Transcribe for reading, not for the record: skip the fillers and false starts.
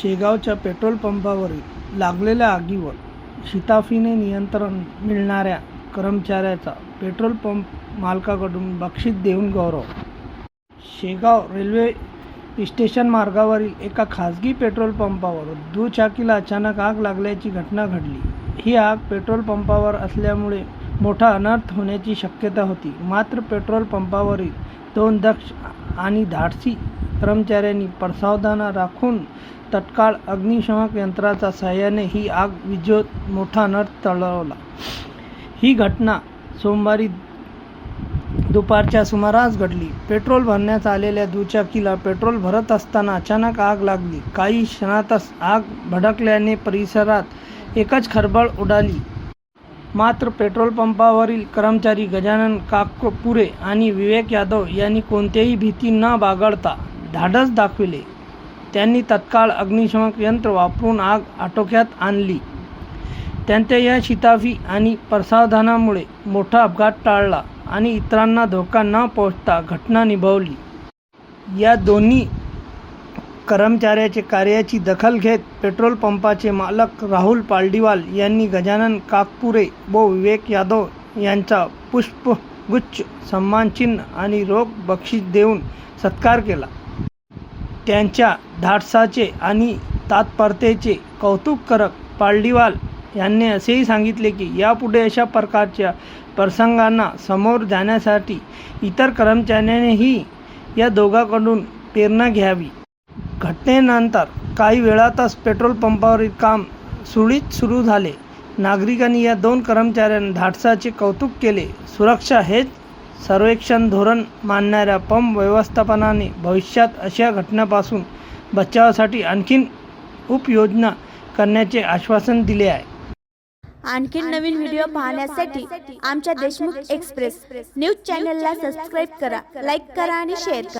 शेगावच्या petrol पंपावरील लागलेल्या आगीवर शिताफीने नियंत्रण मिळणाऱ्या कर्मचाऱ्याचा पेट्रोल पंप मालकाकडून बक्षीस देऊन गौरव। शेगाव रेल्वे स्टेशन मार्गावरील एका खासगी पेट्रोल पंपावर दुचाकीला अचानक आग लागल्याची घटना घडली। ही आग पेट्रोल पंपावर असल्यामुळे मोठा अनर्थ होण्याची शक्यता होती। मात्र पेट्रोल पंपावरील 2 दक्ष आणि धाडसी कर्मचाऱ्यांनी परसावधान राखून तत्काळ अग्निशमन यंत्राच्या सहाय्याने ही आग विझवत मोठा अनर्थ टळवला। ही घटना सोमवारी दुपारच्या सुमारास घडली। पेट्रोल भरण्यास आलेल्या दुचाकीला पेट्रोल भरत असताना अचानक आग लागली। काही क्षणातच आग भडकल्याने परिसरात एकच खळबळ उडाली। मात्र पेट्रोल पंपावरील कर्मचारी गजानन काकपुरे आणि विवेक यादव यांनी कोणतीही भीती न बाळगता धाडस दाखविले। त्यांनी तत्काळ अग्निशमन यंत्र वापरून आग आटोक्यात आणली। त्यांच्या या शिताफी आणि परसावधानामुळे मोठा अपघात टळला आणि इतरांना धोका न पोहोचता घटना निभावली। या दोन्ही कर्मचाऱ्याच्या कार्याची दखल घेत पेट्रोल पंपाचे मालक राहुल पालडीवाल यांनी गजानन काकपुरे व विवेक यादव यांचा पुष्पगुच्छ, सन्मानचिन्ह आणि रोख बक्षीस देऊन सत्कार केला। त्यांच्या धाडसाचे आणि तत्परतेचे कौतुक करत पालडीवाल यांनी असेही सांगितले की यापुढे अशा प्रकारच्या प्रसंगांना सामोरे जाण्यासाठी इतर कर्मचाऱ्यांनीही या दोघांकडून प्रेरणा घ्यावी। घटनेनंतर काही वेळातच पेट्रोल पंपावरील काम सुरळीत सुरू झाले। नागरिकांनी या 2 कर्मचाऱ्यांच्या धाडसाचे कौतुक केले। सुरक्षा हेच सर्वेक्षण धोरण मानणाऱ्या पंप व्यवस्थापनाने भविष्यात अशा घटनांपासून बचावासाठी आणखी उपाययोजना करण्याचे आश्वासन दिले आहे। आणखी नवीन व्हिडिओ पाहण्यासाठी आमच्या देशमुख एक्सप्रेस न्यूज चॅनलला सबस्क्राइब करा, लाईक करा आणि शेअर करा।